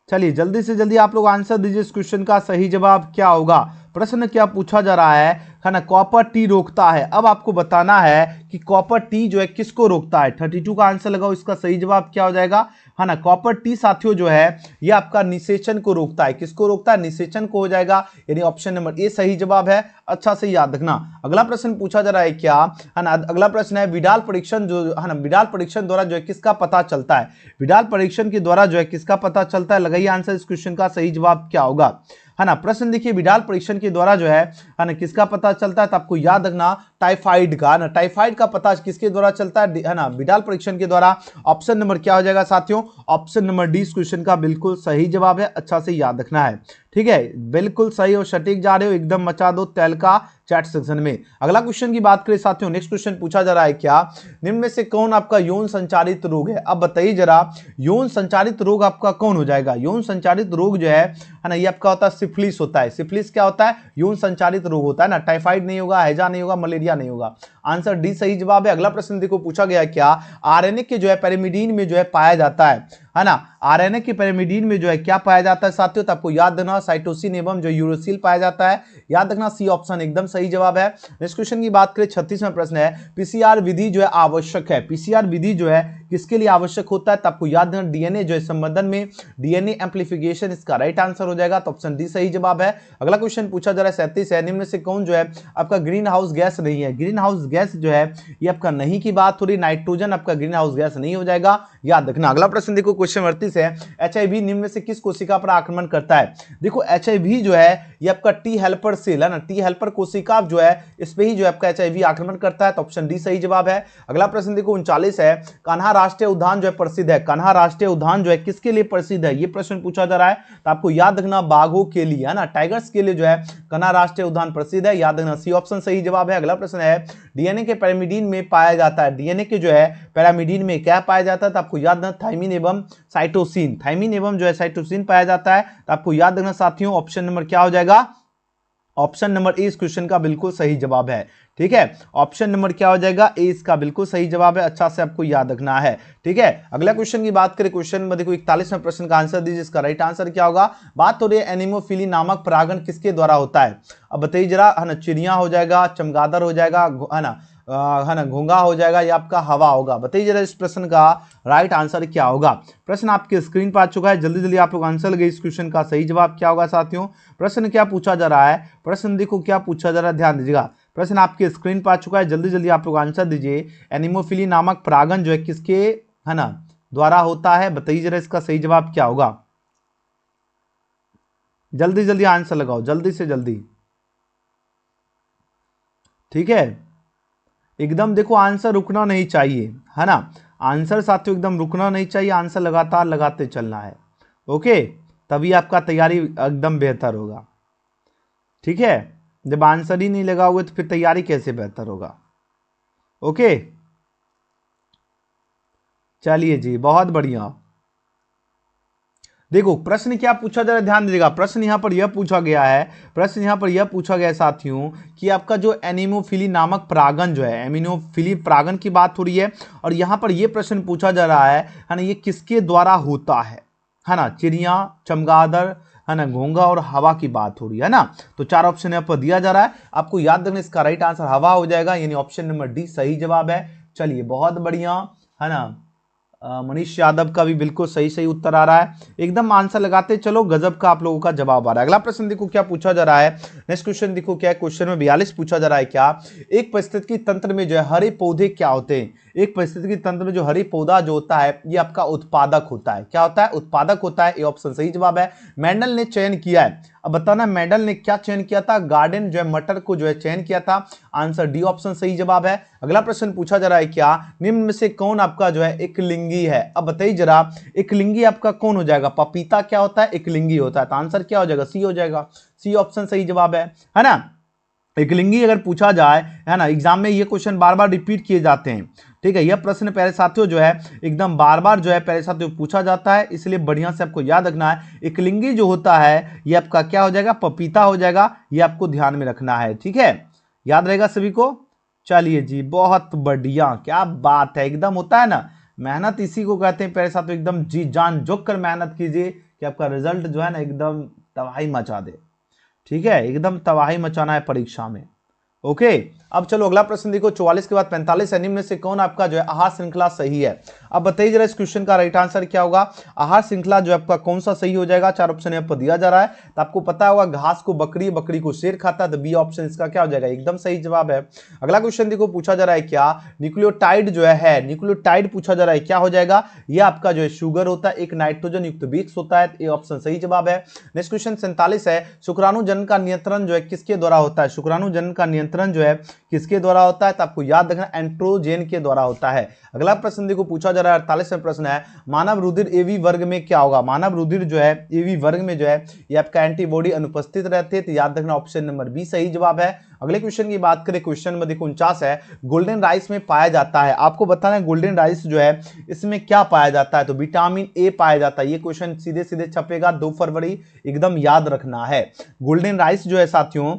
चलिए जल्दी से जल्दी आप लोग आंसर दीजिए, इस क्वेश्चन का सही जवाब क्या होगा। प्रश्न क्या पूछा जा रहा है ना, कॉपर टी रोकता है। अब आपको बताना है कि कॉपर टी जो है किसको रोकता है। 32 का आंसर लगाओ, इसका सही जवाब क्या हो जाएगा, है ना। कॉपर टी साथियों जो है ये आपका निषेचन को रोकता है। किसको रोकता है, निषेचन को हो जाएगा, यानी ऑप्शन नंबर ए सही जवाब है। अच्छा से याद रखना। अगला प्रश्न पूछा जा रहा है क्या, है ना। अगला प्रश्न है विडाल परीक्षण जो है ना, विडाल परीक्षण द्वारा जो है किसका पता चलता है। विडाल परीक्षण के द्वारा जो है किसका पता चलता है, लगाइए आंसर, इस क्वेश्चन का सही जवाब क्या होगा, है ना। प्रश्न देखिए विडाल परीक्षण के द्वारा जो है ना किसका पता चलता है, तो आपको याद रखना टाइफाइड का ना, टाइफाइड का पता किसके द्वारा चलता है ना, विडाल परीक्षण के द्वारा। ऑप्शन नंबर क्या हो जाएगा साथियों, ऑप्शन नंबर डी इस क्वेश्चन का बिल्कुल सही जवाब है। अच्छा से याद रखना है, ठीक है। बिल्कुल सही और सटीक जा रहे हो, एकदम मचा दो तहलका चैट सेक्शन में। अगला क्वेश्चन की बात करें साथियों, नेक्स्ट क्वेश्चन पूछा जा रहा है क्या, निम्न में से कौन आपका यौन संचारित रोग है। अब बताइए जरा यौन संचारित रोग आपका कौन हो जाएगा। यौन संचारित रोग जो है ना ये आपका होता है सिफिलिस होता है। सिफिलिस क्या होता है, यौन संचारित रोग होता है ना। टाइफाइड नहीं होगा, हैजा नहीं होगा, मलेरिया नहीं होगा। आंसर डी सही जवाब है। अगला प्रश्न देखो पूछा गया क्या, आरएनए के जो है पैरामिडीन में जो है पाया जाता है ना। आरएनए के पैरामिडीन में जो है क्या पाया जाता है साथियों, तो आपको याद रखना साइटोसिन एवं जो यूरोसिल पाया जाता है। याद रखना सी ऑप्शन एकदम सही जवाब है। नेक्स्ट क्वेश्चन की बात करें 36वां प्रश्न है, पीसीआर विधि जो है आवश्यक है। पीसीआर विधि जो है किसके लिए आवश्यक होता है, तो आपको याद रखना डीएनए जो है संवर्धन में, डीएनए एम्प्लीफिकेशन इसका राइट आंसर हो जाएगा, तो ऑप्शन डी सही जवाब है। अगला क्वेश्चन पूछा जा रहा है 37 है, निम्न में से कौन जो है आपका ग्रीन हाउस गैस नहीं है। ग्रीन हाउस गैस जो है ये आपका नहीं की बात हो रही, नाइट्रोजन आपका ग्रीन हाउस गैस नहीं हो जाएगा, याद रखना। अगला प्रश्न देखो क्वेश्चन 38 है, एचआईवी निम्न में से किस कोशिका पर आक्रमण करता है। देखो एचआईवी जो है ये आपका टी हेल्पर सेल है ना, टी हेल्पर कोशिका जो है इस पे ही जो है आपका एचआईवी आक्रमण करता है, तो ऑप्शन डी सही जवाब है। अगला प्रश्न देखो 39 है, कान्हा राष्ट्रीय उद्यान जो है प्रसिद्ध है। कान्हा राष्ट्रीय उद्यान जो है किसके लिए प्रसिद्ध है, ये प्रश्न पूछा जा रहा है, तो आपको याद रखना बाघों के लिए, है ना, टाइगर्स के लिए जो है कान्हा राष्ट्रीय उद्यान प्रसिद्ध है, याद रखना सी ऑप्शन सही जवाब है। अगला प्रश्न है, डीएनए के पैरामिडीन में पाया जाता है। डीएनए के जो है पैरामिडीन में क्या पाया जाता है, तो आपको याद रखना थाइमिन एवं साइटोसिन, थाइमिन एवं जो है साइटोसिन पाया जाता है, तो आपको याद रखना साथियों ऑप्शन नंबर क्या हो जाएगा, ऑप्शन नंबर ए इस क्वेश्चन का बिल्कुल सही जवाब है, ठीक है। ऑप्शन नंबर क्या हो जाएगा, ए इसका बिल्कुल सही जवाब है। अच्छा से आपको याद रखना है, ठीक है। अगला क्वेश्चन की बात करें, क्वेश्चन में देखो 41वें प्रश्न का आंसर दीजिए, इसका राइट आंसर क्या होगा। बात हो रही है एनिमोफिली नामक परागण किसके द्वारा होता है। अब बताइए जरा, है ना, चिड़िया हो जाएगा, चमगादड़ हो जाएगा, है ना, घोंगा हो जाएगा, या आपका हवा होगा। बताइए जरा इस प्रश्न का राइट आंसर क्या होगा। प्रश्न आपके स्क्रीन पर आ चुका है, जल्दी जल्दी आप लोग आंसर लगे, इस क्वेश्चन का सही जवाब क्या होगा साथियों। प्रश्न क्या पूछा जा रहा है, प्रश्न देखो क्या पूछा जा रहा है, ध्यान दीजिएगा। प्रश्न आपके स्क्रीन पर आ चुका है, जल्दी जल्दी आप लोग आंसर दीजिए। एनिमोफिली नामक परागण जो है किसके, है ना, द्वारा होता है। बताइए जरा इसका सही जवाब क्या होगा। जल्दी जल्दी आंसर लगाओ, जल्दी से जल्दी, ठीक है। एकदम देखो आंसर रुकना नहीं चाहिए, है ना, आंसर साथियों एकदम रुकना नहीं चाहिए, आंसर लगातार लगाते चलना है, ओके, तभी आपका तैयारी एकदम बेहतर होगा, ठीक है। जब आंसर ही नहीं लगाओगे तो फिर तैयारी कैसे बेहतर होगा, ओके। चलिए जी, बहुत बढ़िया। देखो प्रश्न क्या पूछा जा रहा है, ध्यान दीजिएगा। प्रश्न यहां पर यह पूछा गया है, प्रश्न यहां पर यह पूछा गया है साथियों कि आपका जो एनिमोफिली नामक परागण जो है, एमिनोफिली परागण की बात हो रही है, और यहां पर यह प्रश्न पूछा जा रहा है ना, ये किसके द्वारा होता है ना, चिड़िया, चमगादड़, है ना, घोंगा और हवा की बात हो रही है ना। तो चार ऑप्शन यहाँ पर दिया जा रहा है, आपको याद रखना इसका राइट आंसर हवा हो जाएगा, यानी ऑप्शन नंबर डी सही जवाब है। चलिए बहुत बढ़िया, है ना। मनीष यादव का भी बिल्कुल सही सही उत्तर आ रहा है, एकदम आंसर लगाते चलो, गजब का आप लोगों का जवाब आ रहा है। अगला प्रश्न देखो क्या पूछा जा रहा है, नेक्स्ट क्वेश्चन देखो क्या है, क्वेश्चन में 42 पूछा जा रहा है क्या, एक पारिस्थितिकी तंत्र में जो है हरे पौधे क्या होते हैं, एक पारिस्थितिकी तंत्र में जो हरी पौधा जो होता है ये आपका उत्पादक होता है, क्या होता है, उत्पादक होता है, ये ऑप्शन सही जवाब है। मेंडल ने चयन किया है, अब बताना मेंडल ने क्या चयन किया था, गार्डन जो है मटर को जो है चयन किया था, आंसर डी ऑप्शन सही जवाब है। अगला प्रश्न पूछा जा रहा है क्या, निम्न में से कौन आपका जो है एकलिंगी है, अब बताइए जरा एकलिंगी आपका कौन हो जाएगा, पपीता क्या होता है, एकलिंगी होता है, तो आंसर क्या हो जाएगा, सी हो जाएगा, सी ऑप्शन सही जवाब है ना। एकलिंगी अगर पूछा जाए है ना, एग्जाम में ये क्वेश्चन बार बार रिपीट किए जाते हैं, ठीक है, यह प्रश्न प्यारे साथियों जो है एकदम बार बार जो है प्यारे साथियों पूछा जाता है, इसलिए बढ़िया से आपको याद रखना है, एकलिंगी जो होता है ये आपका क्या हो जाएगा, पपीता हो जाएगा, ये आपको ध्यान में रखना है, ठीक है, याद रहेगा सभी को। चलिए जी, बहुत बढ़िया, क्या बात है, एकदम होता है ना, मेहनत इसी को कहते हैं प्यारे साथियों, एकदम जी जान झोंक कर मेहनत कीजिए कि आपका रिजल्ट जो है ना एकदम तबाही मचा दे, ठीक है, एकदम तबाही मचाना है परीक्षा में। ओके, अब चलो अगला प्रश्न देखो, 44 के बाद 45 है, निम्न में से कौन आपका जो है आहार श्रृंखला सही है, अब बताइए जरा इस क्वेश्चन का राइट आंसर क्या होगा, आहार श्रृंखला जो आपका कौन सा सही हो जाएगा, चार ऑप्शन यहाँ पर दिया जा रहा है, तो आपको पता होगा घास को बकरी, बकरी को शेर खाता है, तो बी ऑप्शन इसका क्या हो जाएगा, एकदम सही जवाब है। अगला क्वेश्चन देखो पूछा जा रहा है क्या, न्यूक्लियोटाइड जो है न्यूक्लियोटाइड पूछा जा रहा है क्या हो जाएगा, यह आपका जो है शुगर होता है, एक नाइट्रोजन युक्त बेस होता है, ये ऑप्शन सही जवाब है। नेक्स्ट क्वेश्चन 47 है, शुक्राणु जनन का नियंत्रण जो है किसके द्वारा होता है, शुक्राणु जनन का नियंत्रण जो है किसके द्वारा होता है, तो आपको याद रखना एंड्रोजन के द्वारा होता है। अगला प्रश्न देखो पूछा जा रहा है 48वां प्रश्न है, मानव रुधिर एवी वर्ग में क्या होगा, मानव रुधिर जो है एवी वर्ग में जो है ये आपका एंटीबॉडी अनुपस्थित रहते हैं, तो याद रखना ऑप्शन नंबर बी सही जवाब है। अगले क्वेश्चन की बात करें, क्वेश्चन नंबर देखो 49 है, गोल्डन राइस में पाया जाता है, आपको बताना है गोल्डन राइस जो है इसमें क्या पाया जाता है, तो विटामिन ए पाया जाता है, ये क्वेश्चन सीधे सीधे छपेगा 2 फरवरी, एकदम याद रखना है। गोल्डन राइस जो है साथियों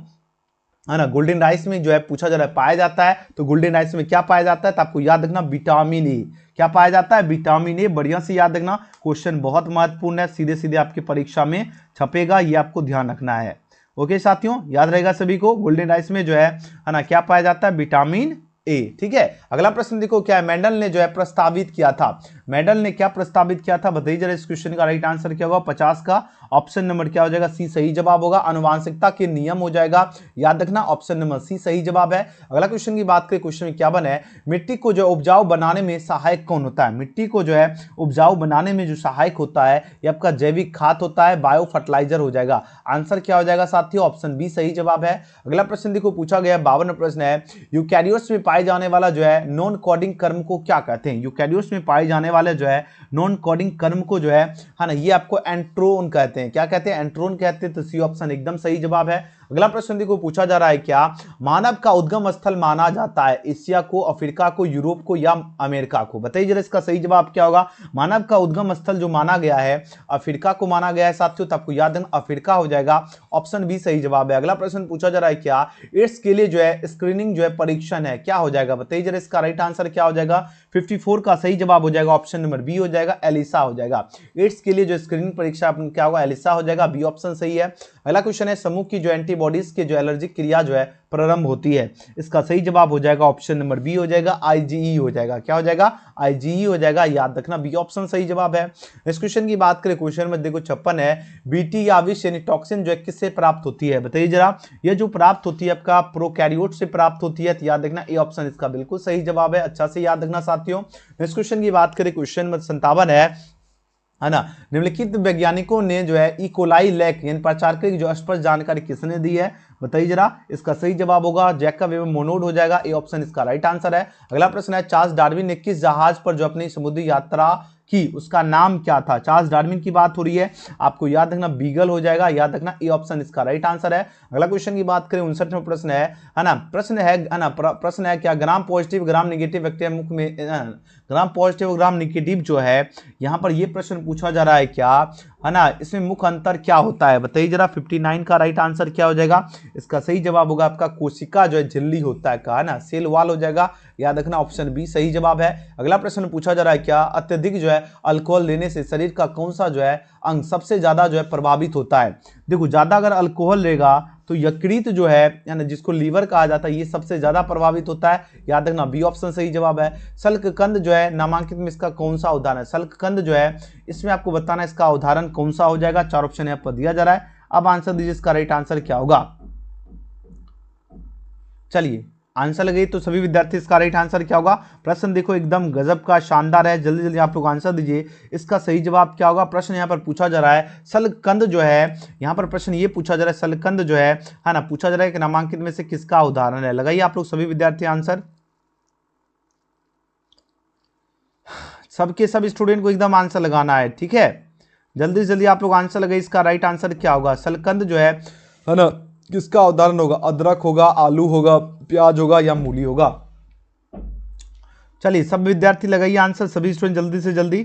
है ना, गोल्डन राइस में जो है पूछा जा रहा है पाया जाता है, तो गोल्डन राइस में क्या पाया जाता है, तो आपको याद रखना विटामिन ए, क्या पाया जाता है, विटामिन ए, बढ़िया से याद रखना, क्वेश्चन बहुत महत्वपूर्ण है, सीधे सीधे आपकी परीक्षा में छपेगा, ये आपको ध्यान रखना है। ओके साथियों, याद रहेगा सभी को, गोल्डन राइस में जो है ना क्या पाया जाता है, विटामिन ए, ठीक है। अगला प्रश्न देखो क्या है, मेंडल ने जो है प्रस्तावित किया था, मेंडल ने क्या प्रस्तावित किया था, बताइए जरा इस क्वेश्चन का राइट आंसर क्या होगा, 50 का ऑप्शन नंबर क्या हो जाएगा, सी सही जवाब होगा, आनुवांशिकता के नियम हो जाएगा, याद रखना ऑप्शन नंबर सी सही जवाब है। अगला क्वेश्चन की बात करें, क्वेश्चन में क्या बना है, मिट्टी को जो उपजाऊ बनाने में सहायक कौन होता है, मिट्टी को जो है उपजाऊ बनाने में जो सहायक होता है ये आपका जैविक खाद होता है, बायो फर्टिलाइजर हो जाएगा, आंसर क्या हो जाएगा साथियों, ऑप्शन बी सही जवाब है। अगला प्रश्न देखो पूछा गया 52वां प्रश्न है, यूकैरियोट्स में पाए जाने वाला जो है नॉन कोडिंग कर्म को क्या कहते हैं, यूकैरियोट्स में पाए जाने वाले जो है नॉन कोडिंग कर्म को जो है ना ये आपको एंट्रोन कहते हैं, क्या कहते हैं, एंट्रोन कहते हैं, तो सी ऑप्शन एकदम सही जवाब है। अगला प्रश्न देखो पूछा जा रहा है क्या, मानव का उद्गम स्थल माना जाता है एशिया को, अफ्रीका को, यूरोप को या अमेरिका को, बताइए जरा इसका सही जवाब क्या होगा, मानव का उद्गम स्थल जो माना गया है अफ्रीका को माना गया है साथियों, तो आपको याद रखना अफ्रीका हो जाएगा, ऑप्शन बी सही जवाब है। अगला प्रश्न पूछा जा रहा है क्या, एड्स के लिए जो है स्क्रीनिंग जो है परीक्षण है, क्या हो जाएगा, बताइए जरा इसका राइट आंसर क्या हो जाएगा, 54 का सही जवाब हो जाएगा, ऑप्शन नंबर बी हो जाएगा, एलिसा हो जाएगा, एड्स के लिए जो स्क्रीनिंग परीक्षा क्या होगा, एलिसा हो जाएगा, बी ऑप्शन सही है। अगला क्वेश्चन है, समूह की जो एंटीबॉडीज के जो एलर्जिक क्रिया जो है प्रारंभ होती है, इसका सही जवाब हो जाएगा ऑप्शन नंबर बी हो जाएगा, आईजीई हो जाएगा, क्या हो जाएगा, आईजीई हो जाएगा, याद रखना बी ऑप्शन सही जवाब है। इस क्वेश्चन की बात करें, क्वेश्चन में देखो 56 है, बीटी या विष यानी टॉक्सिन जो है किससे प्राप्त होती है, बताइए जरा, यह जो प्राप्त होती है आपका प्रोकैरियोट से प्राप्त होती है, तो याद रखना ए ऑप्शन इसका बिल्कुल सही जवाब है, अच्छा से याद रखना साथियों। इस क्वेश्चन की बात करें, क्वेश्चन में 57 है ना, निम्नलिखित वैज्ञानिकों ने जो है इकोलाई लैक यानी प्रचार की जो स्पष्ट जानकारी किसने दी है, बताइए जरा, इसका सही जवाब होगा जैकब एवं मोनोड हो जाएगा, ए ऑप्शन इसका राइट आंसर है। अगला प्रश्न है, चार्ल्स डार्विन ने किस जहाज पर जो अपनी समुद्री यात्रा की उसका नाम क्या था, चार्ल्स डार्विन की बात हो रही है, आपको याद रखना बीगल हो जाएगा, याद रखना ए ऑप्शन इसका राइट आंसर है। अगला क्वेश्चन की बात करें 59वां प्रश्न है ना, प्रश्न है क्या gram positive gram negative bacteria मुख में ग्राम पॉजिटिव ग्राम निगेटिव जो है यहाँ पर ये प्रश्न पूछा जा रहा है क्या, है ना, इसमें मुख्य अंतर क्या होता है, बताइए जरा, 59 का राइट आंसर क्या हो जाएगा, इसका सही जवाब होगा आपका कोशिका जो है झिल्ली होता है, कहा ना, सेल वॉल हो जाएगा, याद रखना ऑप्शन बी सही जवाब है। अगला प्रश्न पूछा जा रहा है क्या, अत्यधिक जो है अल्कोहल लेने से शरीर का कौन सा जो है अंग सबसे ज्यादा जो है प्रभावित होता है, देखो ज्यादा अगर अल्कोहल लेगा तो यकृत जो है ना, जिसको लीवर कहा जाता है, ये सबसे ज्यादा प्रभावित होता है। याद रखना, बी ऑप्शन सही जवाब है। सल्ककंद जो है नामांकित में इसका कौन सा उदाहरण है? सल्ककंद जो है इसमें आपको बताना है इसका उदाहरण कौन सा हो जाएगा। 4 ऑप्शन यहाँ पर दिया जा रहा है। अब आंसर दीजिए, इसका राइट आंसर क्या होगा। चलिए आंसर लगे तो सभी विद्यार्थी इसका राइट आंसर क्या होगा। प्रश्न देखो एकदम गजब का, शानदार है। जल्दी जल्दी आप लोग आंसर दीजिए, इसका सही जवाब क्या होगा। प्रश्न यहाँ पर पूछा जा रहा है सलकंद जो है, यहाँ पर प्रश्न ये पूछा जा रहा है सलकंद जो है ना, पूछा जा रहा है कि नामांकित में से किसका उदाहरण है। लगाइए आप लोग सभी विद्यार्थी आंसर, सबके सब स्टूडेंट को एकदम आंसर लगाना है, ठीक है। जल्दी जल्दी आप लोग आंसर लगाइए, इसका राइट आंसर क्या होगा। सलकंद जो है ना, किसका उदाहरण होगा। अदरक होगा, आलू होगा, प्याज होगा या मूली होगा। चलिए सब विद्यार्थी लगाइए आंसर, सभी स्टूडेंट जल्दी से जल्दी।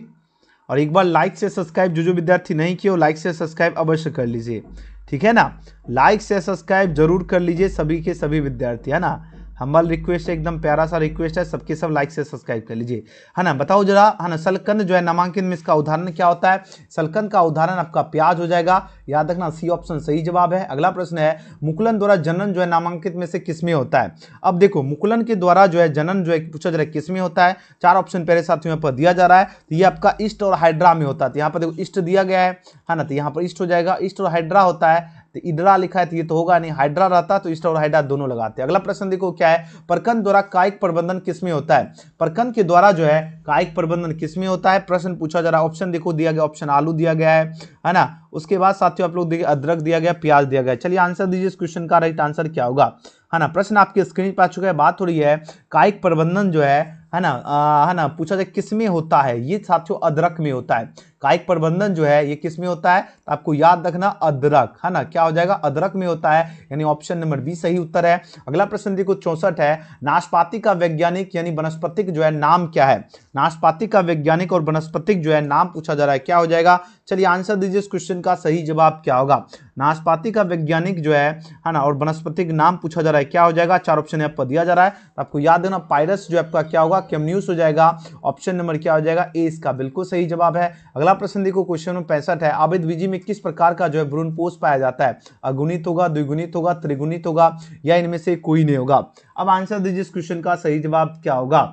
और एक बार लाइक से सब्सक्राइब जो विद्यार्थी नहीं किए हो, लाइक से सब्सक्राइब अवश्य कर लीजिए, ठीक है ना। लाइक से सब्सक्राइब जरूर कर लीजिए सभी के सभी विद्यार्थी, है ना। हम्बल रिक्वेस्ट है, एकदम प्यारा सा रिक्वेस्ट है, सबके सब लाइक से सब्सक्राइब कर लीजिए, है ना। बताओ जरा, है ना, सलकंद जो है नामांकित में इसका उदाहरण क्या होता है। सलकंद का उदाहरण आपका प्याज हो जाएगा। याद रखना, सी ऑप्शन सही जवाब है। अगला प्रश्न है, मुकुलन द्वारा जनन जो है नामांकित में से किसमें होता है। अब देखो, मुकुलन के द्वारा जो है जनन जो है पूछा जा रहा है किसमें होता है। 4 ऑप्शन पहले साथियों पर दिया जा रहा है। तो ये आपका ईस्ट और हाइड्रा में होता है। तो यहाँ पर देखो ईस्ट दिया गया है ना, तो यहाँ पर ईस्ट हो जाएगा। ईस्ट और हाइड्रा होता है, तो इडरा लिखा है तो ये तो होगा नहीं, हाइड्रा रहता तो ईस्ट और हाइड्रा दोनों लगाते हैं। अगला प्रश्न देखो क्या है, प्रकंद द्वारा कायिक प्रबंधन किसमें होता है। प्रकंद के द्वारा जो है कायिक प्रबंधन किसमें होता है, प्रश्न पूछा जा रहा है। ऑप्शन देखो दिया गया, ऑप्शन आलू दिया गया है ना। उसके बाद साथियों आप लोग देखिए अदरक दिया गया, प्याज दिया गया। चलिए आंसर दीजिए, इस क्वेश्चन का राइट आंसर क्या होगा, है ना। प्रश्न आपके स्क्रीन पर आ चुका है। बात हो रही है कायिक प्रबंधन जो है ना, पूछा जाए किसमें होता है। ये साथियों अदरक में होता है। कायिक प्रबंधन जो है ये किसमें होता है, तो आपको याद रखना अदरक, है ना। क्या हो जाएगा, अदरक में होता है, यानी ऑप्शन नंबर बी सही उत्तर है। अगला प्रश्न देखो 64 है, नाशपाती का वैज्ञानिक यानी वनस्पतिक जो है नाम क्या है। नाशपाती का वैज्ञानिक और वनस्पतिक जो है नाम पूछा जा रहा है, क्या हो जाएगा। चलिए आंसर दीजिए, इस क्वेश्चन का सही जवाब क्या होगा। नाशपाती का वैज्ञानिक जो है ना, और वनस्पतिक नाम पूछा जा रहा है, क्या हो जाएगा। 4 ऑप्शन यहाँ पर दिया जा रहा है, तो आपको याद देना पायरस जो आपका क्या होगा, कैमन्यूस हो जाएगा। ऑप्शन नंबर क्या हो जाएगा, ए इसका बिल्कुल सही जवाब है। अगला प्रश्न देखो क्वेश्चन नंबर 65 है, आवेद बीजी में किस प्रकार का जो है भ्रूणपोष पाया जाता है। अगुणित होगा, द्विगुणित होगा, त्रिगुणित होगा या इनमें से कोई नहीं होगा। अब आंसर दीजिए, इस क्वेश्चन का सही जवाब क्या होगा,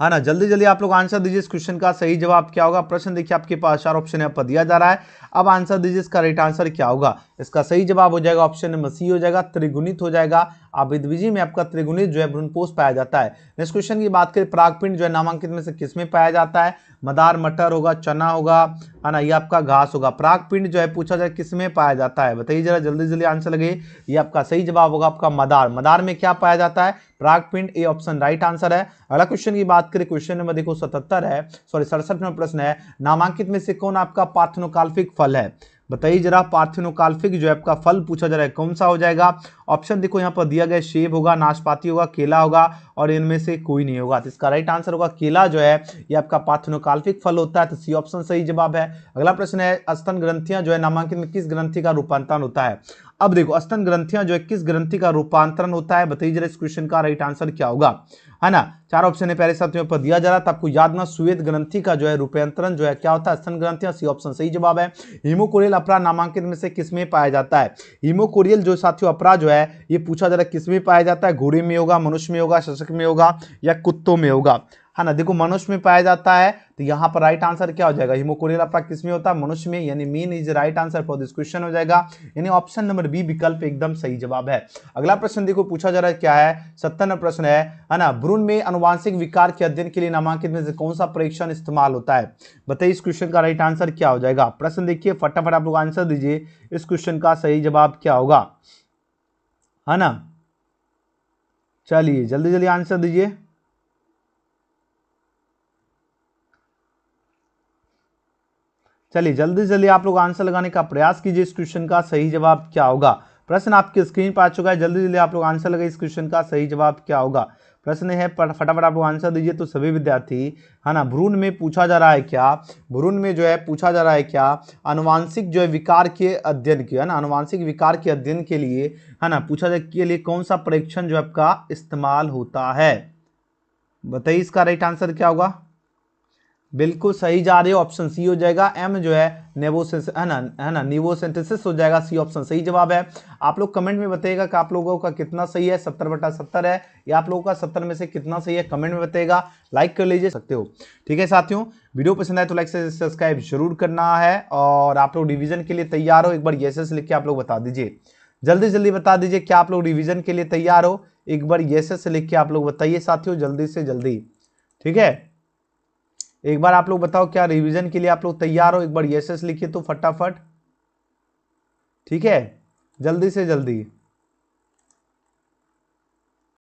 है ना। जल्दी जल्दी आप लोग आंसर दीजिए, इस क्वेश्चन का सही जवाब क्या होगा। प्रश्न देखिए आपके पास 4 ऑप्शन यहाँ पर दिया जा रहा है। अब आंसर दीजिए, इसका राइट आंसर क्या होगा। इसका सही जवाब हो जाएगा ऑप्शन नंबर सी हो जाएगा, त्रिगुणित हो जाएगा। आवेदबीजी में आपका त्रिगुणित जो है भ्रूणपोष पाया जाता है। नेक्स्ट क्वेश्चन की बात करें, परागपिंड जो है नामांकित में से किसमें पाया जाता है। मदार, मटर होगा, चना होगा, है ना, ये आपका घास होगा। परागपिंड जो है पूछा जाए किसमें पाया जाता है, बताइए जरा जल्दी जल्दी आंसर लगे। ये आपका सही जवाब होगा आपका मदार। मदार में क्या पाया जाता है, परागपिंड, ए ऑप्शन राइट आंसर है। अगला क्वेश्चन की बात करें, क्वेश्चन नंबर देखो 77 है, सॉरी 67 नंबर प्रश्न है, नामांकित में से कौन आपका पार्थेनोकाल्पिक फल है। बताइए जरा, पार्थेनोकाल्पिक जो है आपका फल पूछा जा रहा है कौन सा हो जाएगा। ऑप्शन देखो यहाँ पर दिया गया, सेब होगा, नाशपाती होगा, केला होगा और इनमें से कोई नहीं होगा। तो इसका राइट आंसर होगा केला जो है ये आपका पार्थेनोकाल्पिक फल होता है, तो सी ऑप्शन सही जवाब है। अगला प्रश्न है, स्तन ग्रंथियां जो है नामांकित में किस ग्रंथि का रूपांतरण होता है। अब देखो स्तन ग्रंथियां जो है किस ग्रंथि का रूपांतरण होता है, बताइए जरा इस क्वेश्चन का राइट आंसर क्या होगा, है ना। 4 ऑप्शन है पहले साथियों पर दिया जा रहा था, आपको याद ना श्वेत ग्रंथि का जो है रूपांतरण जो है क्या होता है, स्तन ग्रंथियां, सी ऑप्शन सही जवाब है। हीमोकोरियल अपरा नामांकित में से किसमें पाया जाता है। हीमोकोरियल जो साथियों अपरा जो है ये पूछा जा रहा है किसमें पाया जाता है, घोड़े में होगा, मनुष्य में होगा, शशक में होगा या कुत्तों में होगा, है ना। देखो मनुष्य में पाया जाता है, तो यहाँ पर राइट आंसर क्या हो जाएगा, हीमोकोरियल अपरा किसमें होता है, मनुष्य में, यानी mean is right answer for this question हो जाएगा, यानी ऑप्शन नंबर बी विकल्प एकदम सही जवाब है। अगला प्रश्न देखो पूछा जा रहा है क्या है, 57 प्रश्न है ना, भ्रूण में आनुवांशिक विकार के अध्ययन के लिए नामांकित में से कौन सा परीक्षण इस्तेमाल होता है। बताइए इस क्वेश्चन का राइट आंसर क्या हो जाएगा। प्रश्न देखिए फटाफट आप लोग आंसर दीजिए, इस क्वेश्चन का सही जवाब क्या होगा, है ना। चलिए जल्दी जल्दी आंसर दीजिए। चलिए जल्दी जल्दी आप लोग आंसर लगाने का प्रयास कीजिए, इस क्वेश्चन का सही जवाब क्या होगा। प्रश्न आपकी स्क्रीन पर आ चुका है, जल्दी जल्दी आप लोग आंसर लगाइए, इस क्वेश्चन का सही जवाब क्या होगा। प्रश्न है फटाफट आप लोग आंसर दीजिए तो सभी विद्यार्थी, है ना। भ्रूण में पूछा जा रहा है क्या, भ्रूण में जो है पूछा जा रहा है क्या, आनुवांशिक जो है विकार के अध्ययन के, है ना, आनुवांशिक विकार के अध्ययन के लिए, है ना, पूछा जाए के लिए कौन सा परीक्षण जो आपका इस्तेमाल होता है। बताइए इसका राइट आंसर क्या होगा। बिल्कुल सही जा रहे हो, ऑप्शन सी हो जाएगा। एम जो है नेवोसिस है ना निवोसिंथेसिस हो जाएगा, सी ऑप्शन सही जवाब है। आप लोग कमेंट में बताइएगा कि आप लोगों का कितना सही है, 70/70 है या आप लोगों का 70 में से कितना सही है, कमेंट में बताइएगा। लाइक कर लीजिए सकते हो। ठीक है साथियों, वीडियो पसंद आए तो लाइक से सब्सक्राइब जरूर करना है। और आप लोग रिवीजन के लिए तैयार हो, एक बार यस यस लिख के आप लोग बता दीजिए, जल्दी जल्दी बता दीजिए क्या आप लोग रिवीजन के लिए तैयार हो। एक बार यस यस लिख के आप लोग बताइए साथियों, जल्दी से जल्दी। ठीक है, एक बार आप लोग बताओ क्या रिवीजन के लिए आप लोग तैयार हो, एक बार यस यस लिखिए तो फटाफट। ठीक है, जल्दी से जल्दी।